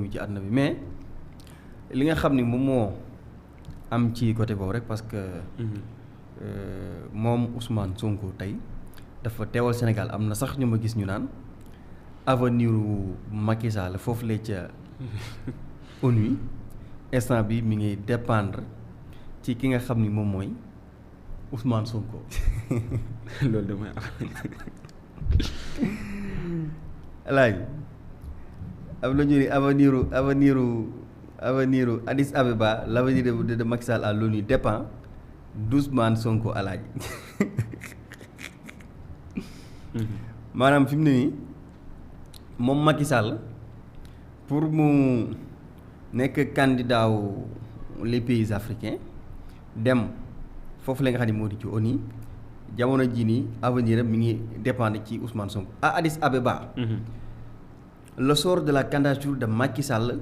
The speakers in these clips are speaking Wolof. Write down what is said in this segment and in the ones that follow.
ci àdduna bi mais li nga xam ni moom moo am ci côté boobu rek parce que moom Ousmane Sonko tey dafa teewal Sénégal am na sax ñu ma gis ñu naan avenir Macky Sall foofu la ca ONU instant bi mi ngi dépendre ci ki nga xam ni moom mooy Ousmane Sonko. loolu damay alaay am na ñu ni avenir Addis Abeba l'avenir de Macky Sall à l'ONU dépend d'Ousmane Sonko alaaj maanaam fi mu ne nii moom Macky Sall pour mu nekk candidat wu les pays africains dem foofu la nga xam ne moo di ci ONU jamono jii nii avenir am mi ngi dépendre ci Ousmane Sonko à Addis Abeba. Le sort de la candidature de Macky Sall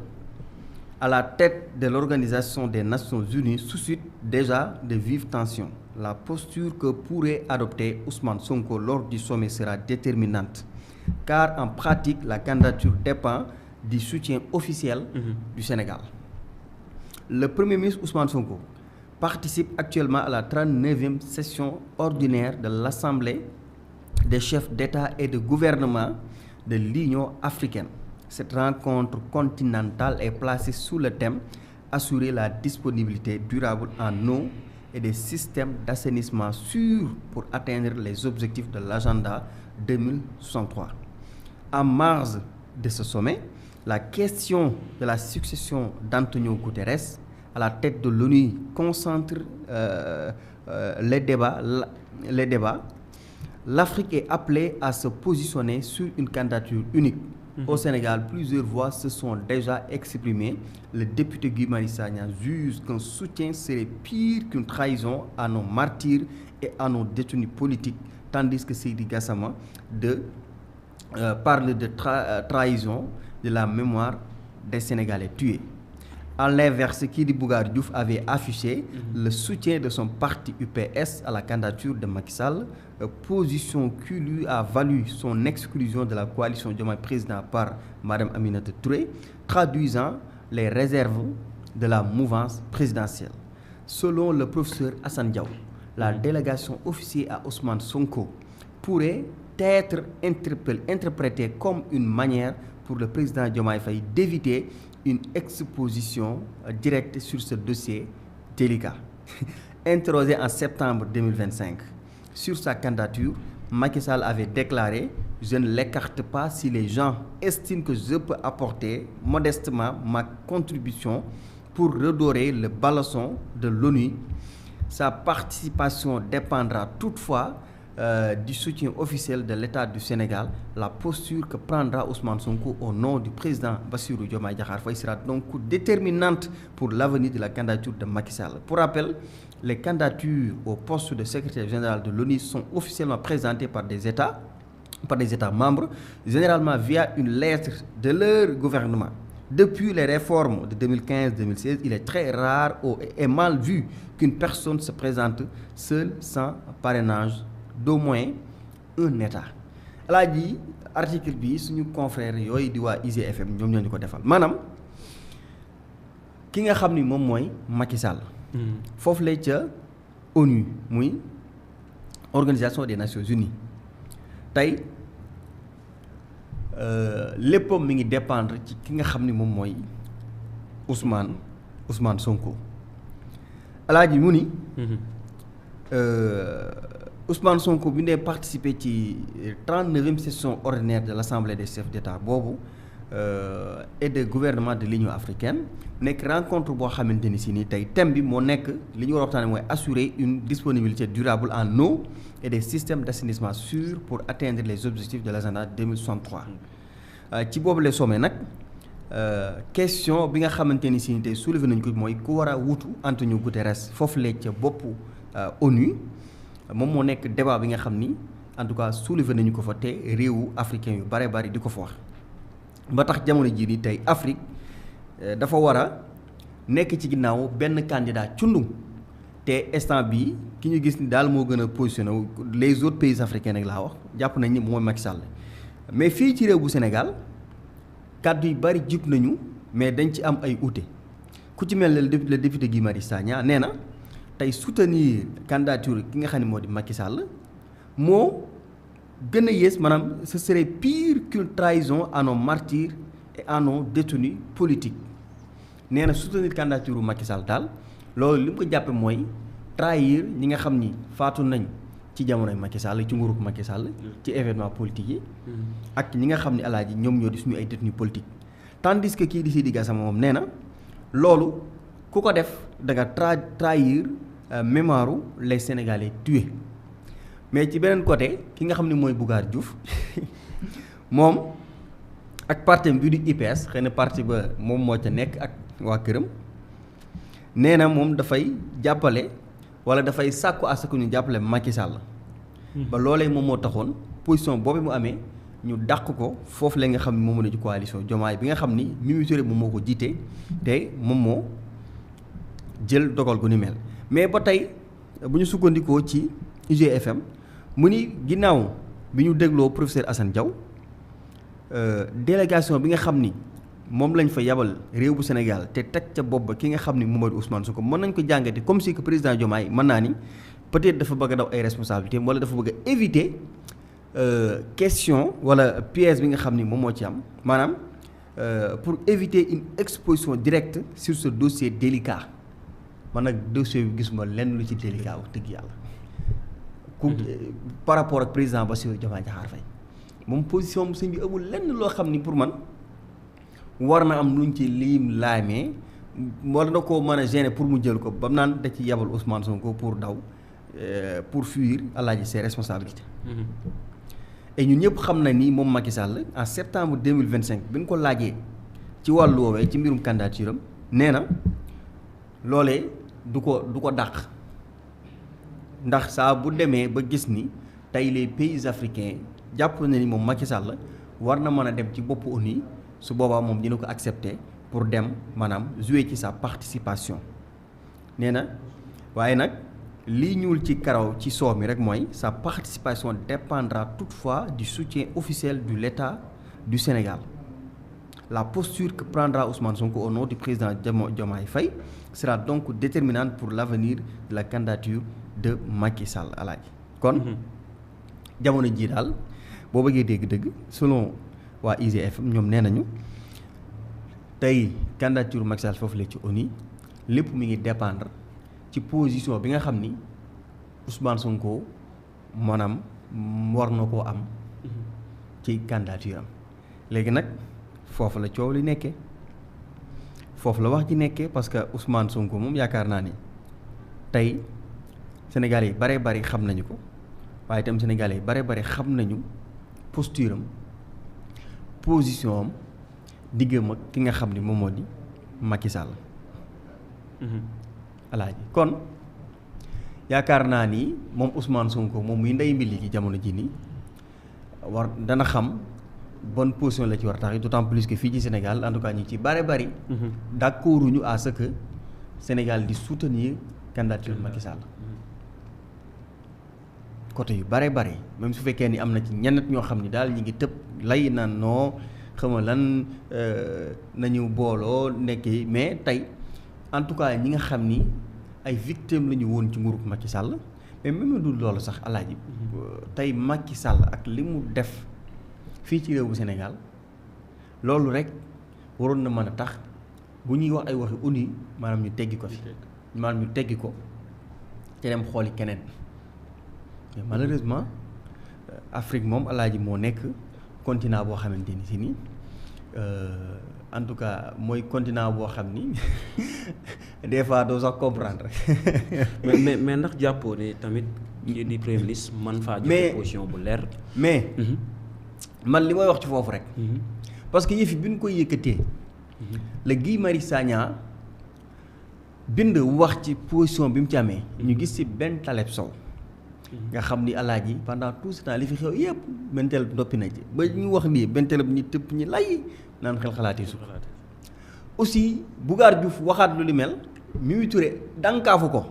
à la tête de l'Organisation des Nations Unies suscite déjà de vives tensions. La posture que pourrait adopter Ousmane Sonko lors du sommet sera déterminante, car en pratique, la candidature dépend du soutien officiel du Sénégal. Le Premier ministre Ousmane Sonko participe actuellement à la 39e session ordinaire de l'Assemblée des chefs d'État et de gouvernement de l'Union africaine. Cette rencontre continentale est placée sous le thème « Assurer la disponibilité durable en eau et des systèmes d'assainissement sûrs pour atteindre les objectifs de l'agenda 2063 ». En marge de ce sommet, la question de la succession d'Antonio Guterres à la tête de l'ONU concentre les débats. L'Afrique est appelée à se positionner sur une candidature unique. Au Sénégal, plusieurs voix se sont déjà exprimées. Le député Guy Marius Sagna juge qu'un soutien serait pire qu'une trahison à nos martyrs et à nos détenus politiques, tandis que Seydi Gassama parle de trahison de la mémoire des Sénégalais tués. À l'inverse, Kidi Bougar Diouf avait affiché le soutien de son parti UPS à la candidature de Macky Sall, position qui lui a valu son exclusion de la coalition Diomaye Président par Mme Aminata Touré, traduisant les réserves de la mouvance présidentielle. Selon le professeur Assane Diaw, la délégation officielle à Ousmane Sonko pourrait être interprétée comme une manière pour le président Diomaye Faye d'éviter une exposition directe sur ce dossier délicat. Interrogé en septembre 2025 sur sa candidature, Macky Sall avait déclaré « Je ne l'écarte pas si les gens estiment que je peux apporter modestement ma contribution pour redorer le blason de l'ONU. Sa participation dépendra toutefois du soutien officiel de l'État du Sénégal. La posture que prendra Ousmane Sonko au nom du président Bassirou Diomaye Diakhar Faye sera donc déterminante pour l'avenir de la candidature de Macky Sall. Pour rappel, les candidatures au poste de secrétaire général de l'ONU sont officiellement présentées par des États membres, généralement via une lettre de leur gouvernement. Depuis les réformes de 2015-2016, il est très rare et mal vu qu'une personne se présente seule sans parrainage d'au moins un État. Alaaji article bi suñu confrère yooyu di waa IGFM ñoom ñoo ñu ko defal maanaam ki nga xam ni moom mooy Macky Sall. foofu lay ca ONU muy Organisation des Nations Unies tey léppam mi ngi dépendre ci ki nga xam ni moom mooy Ousmane Sonko. Alaaji mu ni Ousmane Sonko bi ne participé ci 39e session ordinaire de l'Assemblée des chefs d'État boobu et de gouvernement de l'Union africaine nekk rencontre boo xamante ni si ni tey thème bi moo nekk li ñu war a waxtaane mooy assurer une disponibilité durable en eau et des systèmes d'assainissement sûrs pour atteindre les objectifs de l'agenda 2063 ci boobu le sommet nag question bi nga xamante ni si ni tey soulevé nañu ko mooy ku war a wutu Antonio Guterres foofu la ca boppu ONU moom moo nekk débat bi nga xam ni en tout cas soulevé nañu ko fa te réewu africain yu bare bari di ko fa wax ba tax jamono jii nii tey Afrique dafa war a nekk ci ginnaaw benn candidat cundum te instant bii ki ñu gis ni daal moo gën a positionné wu les autres pays africains nag laa wax jàpp nañ ni mooy Macky Sall mais fii ci réew bu Sénégal kàddu yu bari jib nañu mais dañ ci am ay ute ku ci mel ne le député Guy Marius Sagna nee na tey soutenir candidature ki nga xam ne moo di Macky Sall moo gën a yées maanaam ce serait pire qu'une trahison à nos martyrs et à nos détenus politiques nee na soutenir candidature Macky Sall daal loolu li mu ko jàppe mooy trahir ñi nga xam ni faatu nañ ci jamonoy Macky Sall ci nguurug Macky Sall ci événement politique yi ak ñi nga xam ne alaaji ñoom ñoo di suñu ay détenus politiques tandis que kii di Seydi Gassama moom nee na loolu ku ko def da nga trahir mémoire les Sénégalais tués mais ci beneen côté ki nga xam ne mooy Bougar Diouf moom ak parti bi di IPS xëy na parti ba moom moo ca nekk ak waa këram nee na moom dafay jàppale wala dafay sàkku à ce que ñu jàppale Macky Sall ba loolee moom moo taxoon position boobu mu amee ñu dàq ko foofu la nga xam ne moom la ci coalition Diomaye bi nga xam ni Mimi Touré moom moo ko jiite te moom moo jël dogal gu ni mel mais ba tey bu ñu sukkandikoo ci IGFM mu ni ginnaaw bi ñu dégloo professeur Assane Diaw délégation bi nga xam ni moom lañ fa yabal réew bu Sénégal te teg ca bopp ba ki nga xam ni moom mooy Ousmane Sonko mën nañ ko jàngate comme si que président Diomaye mën naa ni peut-être dafa bëgg a daw ay responsabilités wala dafa bëgg a éviter question wala piège bi nga xam ni moom moo ci am maanaam pour éviter une exposition directe sur ce dossier délicat man nag dossier bi gisuma lenn lu ci délicat wax dëgg yàlla ku par rapport ak président Bassirou Diomaye Diakhar Faye moom position sëñ bi amul lenn loo xam ni pour man war na am luñ ci liim laamee war na koo mën a gêner pour mu jël ko ba mu naan da ci yabal Ousmane Sonko pour daw pour fuir alaaji ses responsabilités et ñun ñëpp xam na ni moom Macky Sall en septembre 2025 bi ñu ko laajee ci wàllu woowee ci mbirum candidature am nee na loolee du ko dàq ndax saa bu demee ba gis ni tey les pays africains jàpp na ni moom Macky Sall war na mën a dem ci boppu ONU su boobaa moom dina ko accepter pour dem maanaam jouer ci sa participation nee na waaye nag lii ñuul ci karaw ci soow mi rek mooy sa participation dépendra toutefois du soutien officiel de l'État du Sénégal. La posture que prendra Ousmane Sonko au nom du président Diomaye Faye sera donc déterminante pour l'avenir de la candidature de Macky Sall alaaji kon jamono jii daal boo bëggee dégg-dëgg selon waa IGFM ñoom nee nañu tey candidature Macky Sall foofu la ci ONU lépp mi ngi dépendre ci position bi nga xam ni Ousmane Sonko maanaam war na koo am ci candidature am léegi nag foofu la coow li nekkee foofu la wax ji nekkee parce que Ousmane Sonko moom yaakaar naa ni tey Sénégalais yi bare bari xam nañu ko waaye itam Sénégalais yi bare bari xam nañu posture am position am diggam ak ki nga xam ni moom moo di Macky Sall alaaji kon yaakaar naa ni moom Ousmane Sonko moom muy ndey mbi ci jamono ji nii war dana xam bonne position la ci war a tax d'autant plus que fii ci Sénégal en tout cas ñu ci bare bari d'accorduñu à ce que Sénégal di soutenir candidature Macky Sall côté yu bare bari même su fekkee ni am na ci ñenn ñoo xam ni daal ñi ngi tëb lay naan noo xama lan nañu booloo nekk mais tey en tout cas ñi nga xam ni ay victimes la ñu woon ci nguurug Macky Sall mais même du loolu sax alaaji tey Macky Sall ak li mu def fii ci réew bu Sénégal loolu rek waroon na mën a tax bu ñuy wax ay waxi ONU maanaam ñu teggi ko fi maanaam ñu teggi ko te dem xooli keneen mais malheureusement Afrique moom alaaji moo nekk continent boo xamante ni si nii en tout cas mooy continent boo xam ni des fois doo sax comprendre. mais ndax jàppoo ne tamit di premier ministre man faa joxe position bu leer. mais man li may wax ci foofu rek. parce que yëf yi bi ñu koy yëkkatee. la Guy Marius Sagna bind wax ci position bi mu ci amee. ñu gis ci Ben Taleb Sow. nga xam ni alaaji pendant tout ce temps li fi xew yëpp Ben Taleb noppi na ci ba ñu wax nii Ben Taleb ñi tëpp ñi lay naan xel xalaatee su aussi Bougar Diouf waxaat lu li mel Mimi Touré dànkaafu ko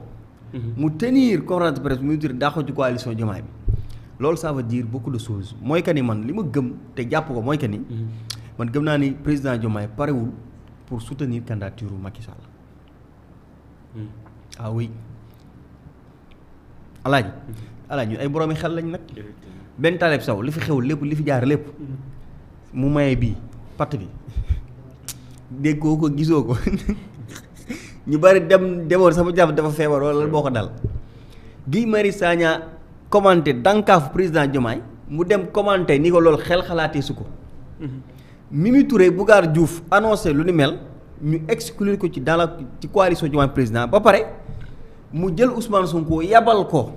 mu tenir conférence de presse Mimi Touré daa ko ci coalition Diomaye bi loolu ça veut dire beaucoup de choses mooy que ni man li ma gëm te jàpp ko mooy que ni man gëm naa ni président Diomaye parewul pour soutenir candidature Macky Sall. Ah oui alaaji ay boroomi xel lañ nag. benn Taleb Sow li fi xew lépp li fi jaar lépp mu maye bii patt bi déggoo ko gisoo ko ñu bari demoon sama jàpp dafa feebar wala boo ko dal. Guy Marius Sagna commenté dankaafu président Diomaye mu dem commenté ni ko loolu xel xalaatee su ko. Mimi Touré Bougar Diouf annoncé lu ni mel ñu exclure ko ci ci coalition Diomaye président ba pare mu jël Ousmane Sonko yabal ko.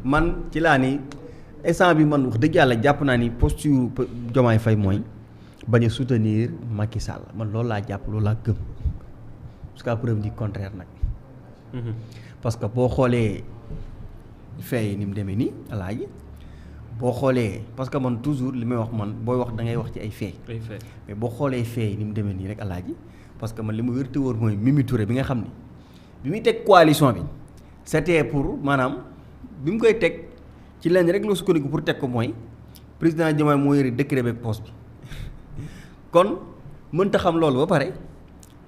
man ci laa ni instant bi man wax dëgg yàlla jàpp naa ni posture Diomaye Faye mooy bañ a soutenir Macky Sall man loolu laa jàpp loolu laa gëm jusqu'à preuve du contraire nag. parce que boo xoolee fee yi ni mu demee nii alaaji boo xoolee parce que man toujours li may wax man booy wax da ngay wax ci ay fee. mais boo xoolee fee yi ni mu demee nii rek alaaji parce que man li ma wér te wóor mooy Mimi Touré bi nga xam ni bi muy teg coalition bi c'était pour maanaam bi mu koy teg ci lenn rek la sukkandiku pour teg ko mooy président Diomaye moo yore décret beeg poste bi kon mënta xam loolu ba pare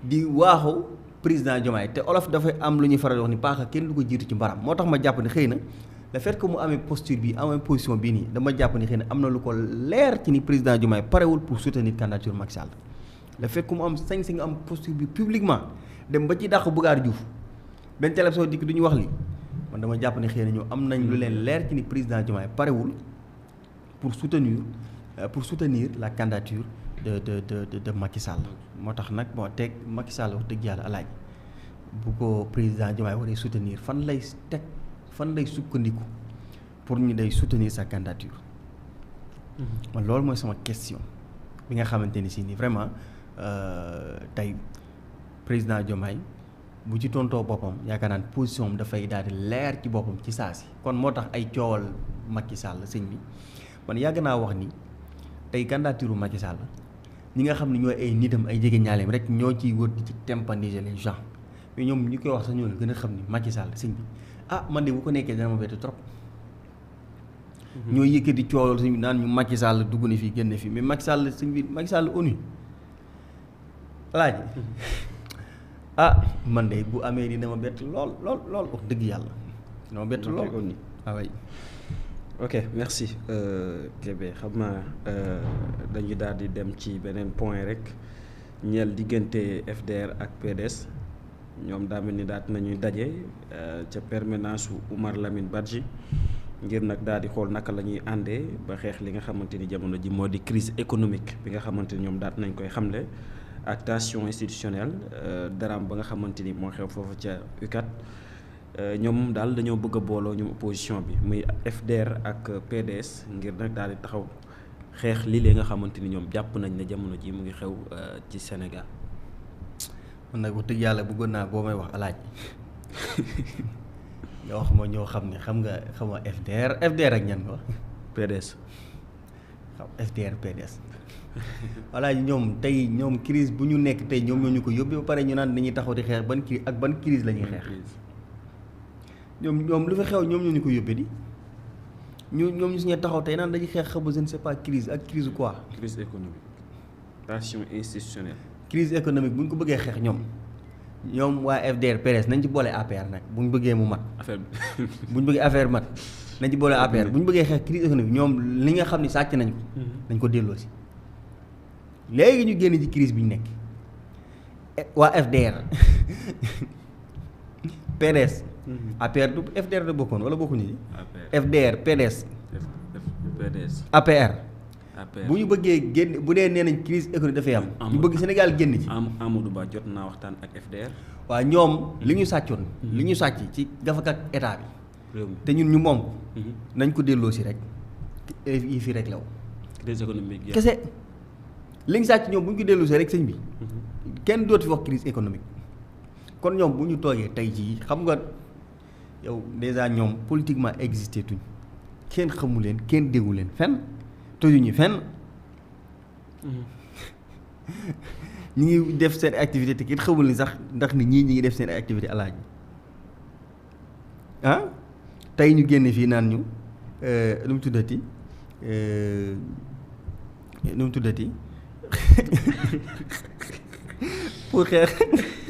di waaxu président Diomaye te olof dafay am lu ñuy faral di wax ni paaka kenn du ko jiitu ci mbaram moo tax ma jàpp ni xëy na le fait que mu amee posture bi amee position bii nii dama jàpp ni xëy na am na lu ko leer ci ni président Diomaye parewul pour soutenir candidature Macky Sall le fait que mu am sañ-sañ nga am posture bi publiquement dem ba ci dàq Bougar Diouf benn Taleb Sow dikk du ñu wax li man dama jàpp ni xëy na ñu am nañ lu leen leer ci ni président Diomaye parewul pour soutenir la candidature de Macky Sall moo tax nag bon teg Macky Sall wax dëgg yàlla alaaj bu ko président Diomaye waree soutenir fan lay sukkandiku pour ñu day soutenir sa candidature. man loolu mooy sama question bi nga xamante ni si ni vraiment tey président Diomaye bu ci tontoo boppam yaakaar naa ne position am dafay daal di leer ci boppam ci saa si kon moo tax ay coowal Macky Sall sëñ bi man yàgg naa wax ni tey candidature Macky Sall ñi nga xam ne ñooy ay nitam ay jege ñaaleem rek ñoo ciy wër di ci tympaniser les gens mais ñoom ñi koy wax sax ñoo gën a xam ni Macky Sall sëñ bi man de bu ko nekkee dana ma bett trop. ñoo yëkkati coowal sëñ bi naan ñu Macky Sall dugg na fii génn fii mais Macky Sall sëñ bi Macky Sall ONU laaj man de bu amee dina ma bett lool wax dëgg yàlla dina ma bett lool. oui. ok merci Kébé xam naa dañu daal di dem ci beneen point rek ñeel diggante FDR ak PDS ñoom daa mel ni daal nañuy daje ca permanence su Oumar Lamine Badji ngir nag daal di xool naka la ñuy àndee ba xeex li nga xamante ni jamono ji moo di crise économique bi nga xamante ni ñoom daal nañ koy xamle ak tension institutionnelle daraam ba nga xamante ni moo xew foofu ca UCAD. ñoom daal dañoo bëgg a booloo ñoom opposition bi muy FDR ak PDS ngir nag daal di taxaw xeex lii lee nga xamante ni ñoom jàpp nañ ne jamono ji mu ngi xew ci Sénégal. man nag wax dëgg yàlla bëggoon naa boo may wax alaaj nga wax ma ñoo xam ne xam nga FDR ak ñan nga wax. PDS. xam FDR PDS. voilà ñoom crise bu ñu nekk tey ñoom ñoo ñu ko yóbbee ba pare ñu naan dañuy taxaw di xeex ban crise la ñuy xeex. ñoom lu fa xew ñoom ñoo ñu ko yóbbee di ñoom ñu suñu taxaw tey naan dañuy xeex xabu je ne sais pas crise ak crise quoi. crise économique. tension institutionnelle. crise économique bu ñu ko bëggee xeex ñoom waa FDR PDS nañ ci boole APR nag bu ñu bëggee mu mat. bu ñu bëggee affaire mat nañ ci boole APR bu ñu bëggee xeex crise économique ñoom li nga xam ne sàcc nañ ko. nañ ko delloo si léegi ñu génn ci crise bi ñu nekk waa FDR PDS. APR du FDR da bokkoon wala bokkuñu ci. FDR PDS. APR. bu ñu bëggee génn bu dee nee nañ crise économique dafay am. ñu bëgg Sénégal génn ci. Amadou Ba jot naa waxtaan ak FDR. waaw ñoom li ñu sàccoon. li ñu sàcc ci gafak ak état bi. te ñun ñu moom ko. nañ ko delloo si rek yi fi rek law. crise économique kese li ñu sàcc ñoom bu ñu ko delloo si rek sëñ bi. kenn dootu fi wax crise économique. kon ñoom bu ñu toogee tey jii xam nga yow déjà ñoom politiquement existé tuñ kenn xamu leen kenn déggu leen fenn tojuñu fenn ñi ngi def seen activité te kenn xamul ni sax ndax ni ñii ñi ngi def seen activité alaaj tey ñu génn fii naan ñu nu mu tuddati pour xeex